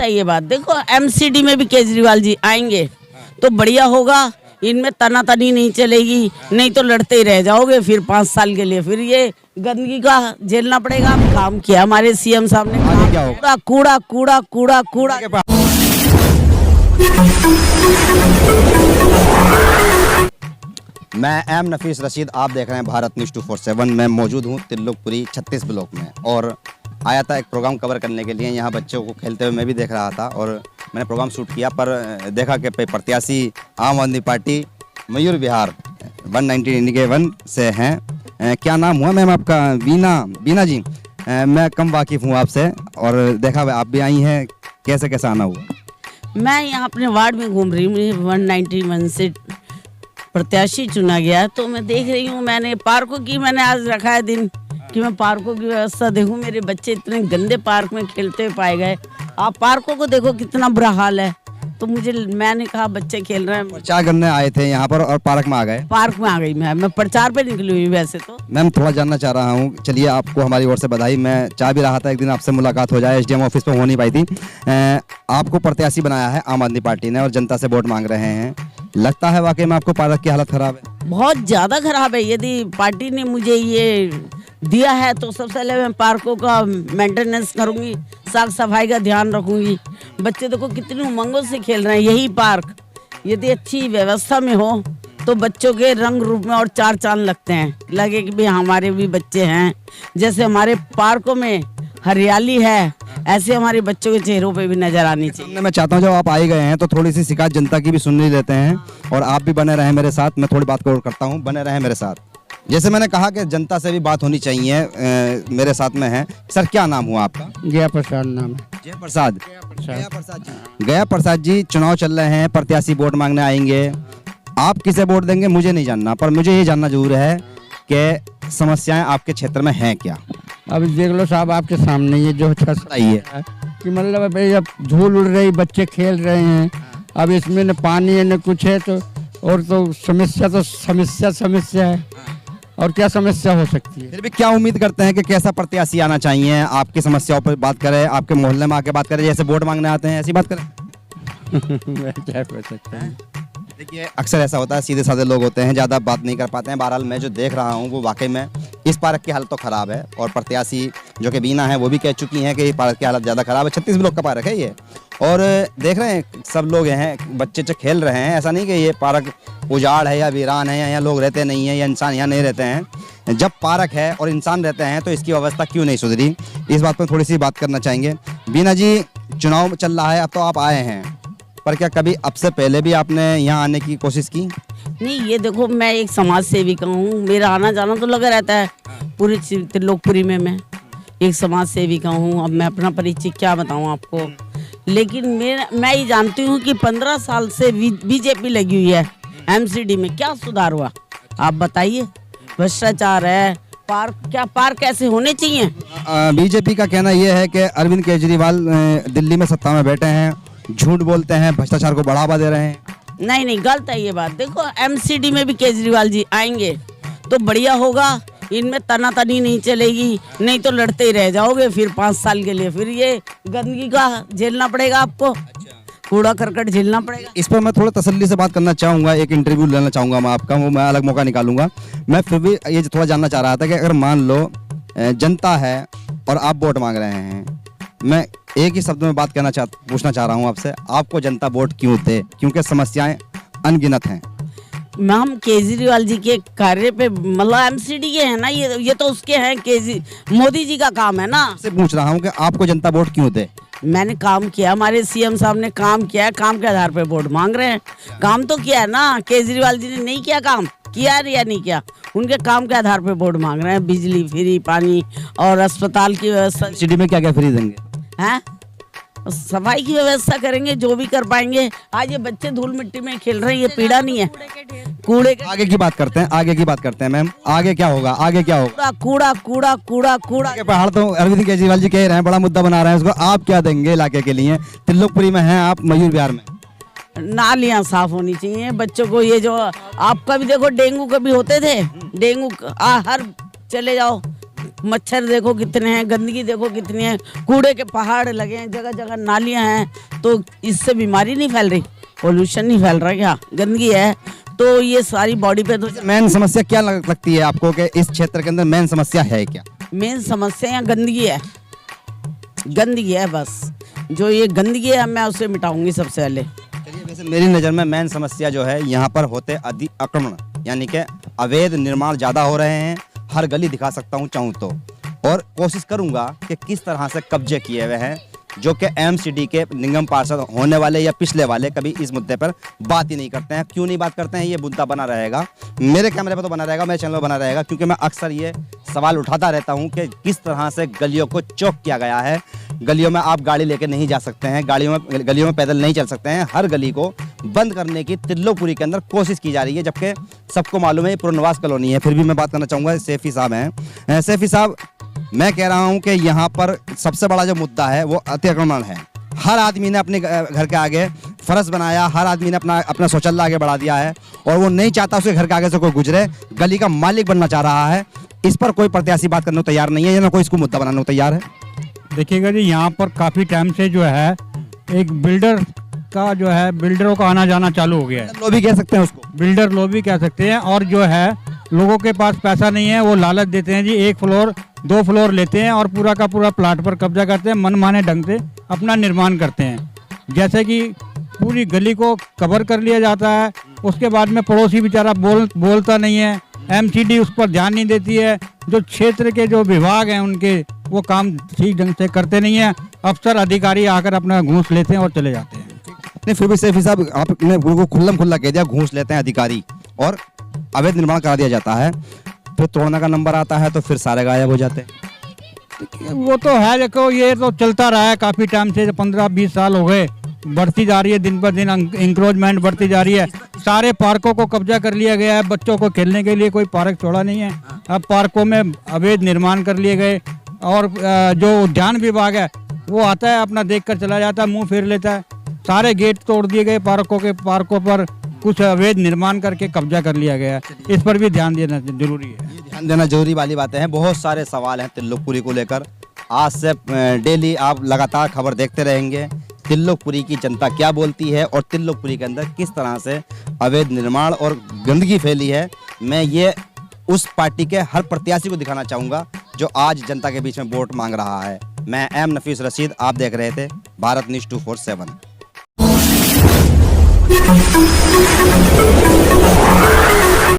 गलत है ये बात। देखो एमसीडी में भी केजरीवाल जी आएंगे तो बढ़िया होगा, इनमें तनातनी नहीं चलेगी, नहीं तो लड़ते ही रह जाओगे फिर 5 साल के लिए, फिर ये गंदगी का झेलना पड़ेगा। काम किया हमारे सीएम साहब ने, आगे क्या होगा? कूड़ा कूड़ा कूड़ा कूड़ा कूड़ा। मैं एम नफीस रशीद, आप देख रहे हैं भारत न्यूज़ 247। मैं मौजूद हूँ तिल्लुकपुरी 36 ब्लॉक में और आया था एक प्रोग्राम कवर करने के लिए। यहाँ बच्चों को खेलते हुए मैं भी देख रहा था और मैंने प्रोग्राम शूट किया, पर देखा कि प्रत्याशी आम आदमी पार्टी मयूर विहार 191 से हैं। क्या नाम हुआ मैम आपका? बीना जी। मैं कम वाकिफ़ हूँ आपसे और देखा आप भी आई हैं, कैसे आना हुआ? मैं यहाँ अपने वार्ड में घूम रही हूँ, मुझे 191 से प्रत्याशी चुना गया तो मैं देख रही हूँ। मैंने पार्कों की मैंने आज रखा है दिन कि मैं पार्कों की व्यवस्था देखूँ। मेरे बच्चे इतने गंदे पार्क में खेलते हुए पाए गए। आप पार्कों को देखो कितना बुरा हाल है। तो मैंने कहा बच्चे खेल रहे हैं। प्रचार करने आए थे यहाँ पर और पार्क में आ गए? पार्क में आ गई मैं प्रचार पे निकली हुई वैसे तो। मैम थोड़ा जानना चाह रहा हूँ, चलिए आपको हमारी ओर से बधाई। मैं चाह भी रहा था एक दिन आपसे मुलाकात हो जाए, एसडीएम ऑफिस पे हो नहीं पाई थी। आपको प्रत्याशी बनाया है आम आदमी पार्टी ने और जनता से वोट मांग रहे हैं। लगता है वाकई में आपको पार्क की हालत खराब है? बहुत ज़्यादा खराब है। यदि पार्टी ने मुझे ये दिया है तो सबसे पहले मैं पार्कों का मेंटेनेंस करूंगी, साफ सफाई का ध्यान रखूंगी। बच्चे देखो कितनी उमंगों से खेल रहे हैं। यही पार्क यदि अच्छी व्यवस्था में हो तो बच्चों के रंग रूप में और 4 चांद लगते हैं, लगे कि भी हमारे भी बच्चे हैं। जैसे हमारे पार्कों में हरियाली है, ऐसे हमारे बच्चों के चेहरों पे भी नजर आनी चाहिए। मैं चाहता हूँ जब आप आए गए हैं तो थोड़ी सी शिकायत जनता की भी सुन ही लेते हैं और आप भी बने रहें मेरे साथ। मैं थोड़ी बात और करता हूँ, बने रहें मेरे साथ। जैसे मैंने कहा कि जनता से भी बात होनी चाहिए, मेरे साथ में है। सर क्या नाम हुआ आपका? गया प्रसाद नाम है। जय प्रसाद। गया प्रसाद जी, चुनाव चल रहे हैं, प्रत्याशी वोट मांगने आएंगे। आप किसे वोट देंगे मुझे नहीं जानना, पर मुझे ये जानना जरूर है कि समस्याएं आपके क्षेत्र में हैं क्या? अब देख लो साहब, आपके सामने ये जो बताइए कि मतलब भाई अब धूल उड़ रही, बच्चे खेल रहे हैं, अब इसमें न पानी है न कुछ है, तो और तो समस्या है। और क्या समस्या हो सकती है? फिर भी क्या उम्मीद करते हैं कि कैसा प्रत्याशी आना चाहिए? आपकी समस्याओं पर बात करें, आपके मोहल्ले में आके बात करें, जैसे वोट मांगने आते हैं ऐसी बात करें? क्या कर सकते हैं? देखिए अक्सर ऐसा होता है, सीधे साधे लोग होते हैं, ज़्यादा बात नहीं कर पाते हैं। बहरहाल मैं जो देख रहा हूँ वो वाकई में इस पार्क की हालत तो ख़राब है और प्रत्याशी जो कि बीना है वो भी कह चुकी हैं कि ये पार्क की हालत ज़्यादा ख़राब है। 36 ब्लॉक का पार्क है ये और देख रहे हैं सब लोग हैं, बच्चे खेल रहे हैं। ऐसा नहीं कि ये पार्क उजाड़ है या वीरान है या यहाँ लोग रहते नहीं हैं या इंसान यहाँ नहीं रहते हैं। जब पार्क है और इंसान रहते हैं तो इसकी व्यवस्था क्यों नहीं सुधरी, इस बात पर थोड़ी सी बात करना चाहेंगे। बीना जी, चुनाव चल रहा है, अब तो आप आए हैं, पर क्या कभी अब से पहले भी आपने यहाँ आने की कोशिश की? नहीं, ये देखो मैं एक समाज सेविका हूँ, मेरा आना जाना तो लगा रहता है पूरी त्रिलोकपुरी में। मैं एक समाज सेविका हूँ। अब मैं अपना परिचय क्या बताऊँ आपको, लेकिन मैं ये जानती हूँ कि 15 साल से बीजेपी लगी हुई है। एमसीडी में क्या सुधार हुआ आप बताइए? भ्रष्टाचार है। पार्क ऐसे होने चाहिए? बीजेपी का कहना यह है कि अरविंद केजरीवाल दिल्ली में सत्ता में बैठे हैं, झूठ बोलते हैं, भ्रष्टाचार को बढ़ावा दे रहे हैं। नहीं, गलत है ये बात। देखो एमसीडी में भी केजरीवाल जी आएंगे तो बढ़िया होगा, इनमें तनातनी नहीं चलेगी, नहीं तो लड़ते ही रह जाओगे फिर 5 साल के लिए, फिर ये गंदगी का झेलना पड़ेगा आपको। कूड़ा करकट झेलना पड़ेगा। इस पर मैं थोड़ा तसल्ली से बात करना चाहूँगा, एक इंटरव्यू लेना चाहूँगा मैं आपका, वो मैं अलग मौका निकालूंगा। मैं फिर भी ये थोड़ा जानना चाह रहा था कि अगर मान लो जनता है और आप वोट मांग रहे हैं, मैं एक ही शब्द में बात पूछना चाह रहा हूँ आपसे, आपको जनता वोट क्यों दे? क्योंकि समस्याएं अनगिनत हैं। हम केजरीवाल जी के कार्य पे मतलब एमसीडी के हैं ना, ये तो उसके हैं, मोदी जी का काम है ना। से पूछ रहा हूँ कि आपको जनता वोट क्यों दे? मैंने काम किया, हमारे सीएम साहब ने काम किया है, काम के आधार पे वोट मांग रहे हैं। काम तो किया है ना, केजरीवाल जी ने नहीं किया काम? किया या नहीं किया? उनके काम के आधार पे वोट मांग रहे हैं। बिजली फ्री, पानी और अस्पताल की व्यवस्था। सिटी में क्या क्या फ्री देंगे? हैं, सफाई की व्यवस्था करेंगे जो भी कर पाएंगे। आज ये बच्चे धूल मिट्टी में खेल रहे हैं, ये पीड़ा नहीं है? कूड़े के आगे की बात करते हैं, मैम आगे क्या होगा? कूड़ा कूड़ा कूड़ा कूड़ा के पहाड़ तो अरविंद केजरीवाल जी कह रहे हैं, बड़ा मुद्दा बना रहे हैं उसको। आप क्या देंगे इलाके के लिए? त्रिलोकपुरी में हैं आप, मयूर विहार में। नालियाँ साफ होनी चाहिए बच्चों को। ये जो आपका भी देखो डेंगू कभी होते थे, डेंगू हर चले जाओ मच्छर देखो कितने हैं, गंदगी देखो कितनी है, कूड़े के पहाड़ लगे हैं, जगह जगह नालियां हैं। तो इससे बीमारी नहीं फैल रही, पोल्यूशन नहीं फैल रहा क्या? गंदगी है तो ये सारी बॉडी पे तो मेन समस्या क्या लगती है आपको कि इस क्षेत्र के अंदर मेन समस्या है क्या? मेन समस्या यहाँ गंदगी है, गंदगी है बस। जो ये गंदगी है मैं उसे मिटाऊंगी सबसे पहले। चलिए, वैसे मेरी नज़र में मेन समस्या जो है यहाँ पर होते अतिक्रमण, यानी कि अवैध निर्माण ज़्यादा हो रहे हैं। हर गली दिखा सकता हूँ चाहूँ तो, और कोशिश करूँगा कि किस तरह से कब्जे किए हुए हैं, जो कि एमसीडी के निगम पार्षद होने वाले या पिछले वाले कभी इस मुद्दे पर बात ही नहीं करते हैं। क्यों नहीं बात करते हैं? ये मुद्दा बना रहेगा, मेरे कैमरे पर तो बना रहेगा, मेरे चैनल पर बना रहेगा, क्योंकि मैं अक्सर ये सवाल उठाता रहता हूँ कि किस तरह से गलियों को चौक किया गया है। गलियों में आप गाड़ी लेकर नहीं जा सकते हैं, गलियों में पैदल नहीं चल सकते हैं। हर गली को बंद करने की त्रिलोकपुरी के अंदर कोशिश की जा रही है, जबकि सबको मालूम है ये पुनर्वास कॉलोनी है। फिर भी मैं बात करना चाहूँगा, सैफी साहब हैं। सैफी साहब, मैं कह रहा हूं कि यहाँ पर सबसे बड़ा जो मुद्दा है वो अतिक्रमण है। हर आदमी ने अपने घर के आगे फरस बनाया, हर आदमी ने अपना शौचालय आगे बढ़ा दिया है, और वो नहीं चाहता उसके घर के आगे से कोई गुजरे, गली का मालिक बनना चाह रहा है। इस पर कोई प्रत्याशी बात करने को तैयार नहीं है, या ना कोई इसको मुद्दा बनाने को तैयार है। देखिएगा जी, यहाँ पर काफ़ी टाइम से जो है एक बिल्डर का जो है, बिल्डरों का आना जाना चालू हो गया है। लॉबी कह सकते हैं उसको, बिल्डर लॉबी कह सकते हैं। और जो है लोगों के पास पैसा नहीं है, वो लालच देते हैं जी, 1 फ्लोर 2 फ्लोर लेते हैं और पूरा का पूरा प्लाट पर कब्जा करते हैं, मनमाने ढंग से अपना निर्माण करते हैं। जैसे कि पूरी गली को कवर कर लिया जाता है, उसके बाद में पड़ोसी बेचारा बोलता नहीं है, एमसीडी उस पर ध्यान नहीं देती है, जो क्षेत्र के जो विभाग हैं उनके वो काम ठीक ढंग से करते नहीं है। अफसर अधिकारी आकर अपना घूस लेते हैं और चले जाते हैं। नहीं, फिर भी सैफी साहब आपने वो खुल्ला कह दिया, घूस लेते हैं अधिकारी और अवैध निर्माण करा दिया जाता है, फिर तोड़ने का नंबर आता है तो फिर सारे गायब हो जाते हैं। वो तो है, देखो ये तो चलता रहा है काफ़ी टाइम से, 15-20 साल हो गए, बढ़ती जा रही है दिन पर दिन, इंक्रोचमेंट बढ़ती जा रही है। सारे पार्कों को कब्जा कर लिया गया है, बच्चों को खेलने के लिए कोई पार्क छोड़ा नहीं है। अब पार्कों में अवैध निर्माण कर लिए गए, और जो उद्यान विभाग है वो आता है, अपना देख कर चला जाता है, मुँह फेर लेता है। सारे गेट तोड़ दिए गए पार्कों पर कुछ अवैध निर्माण करके कब्जा कर लिया गया है। इस पर भी ध्यान देना जरूरी है। ये ध्यान देना जरूरी वाली बातें हैं। बहुत सारे सवाल हैं त्रिलोकपुरी को लेकर। आज से डेली आप लगातार खबर देखते रहेंगे, त्रिलोकपुरी की जनता क्या बोलती है और त्रिलोकपुरी के अंदर किस तरह से अवैध निर्माण और गंदगी फैली है। मैं ये उस पार्टी के हर प्रत्याशी को दिखाना चाहूँगा जो आज जनता के बीच में वोट मांग रहा है। मैं एम नफीस रशीद, आप देख रहे थे भारत न्यूज़ 247।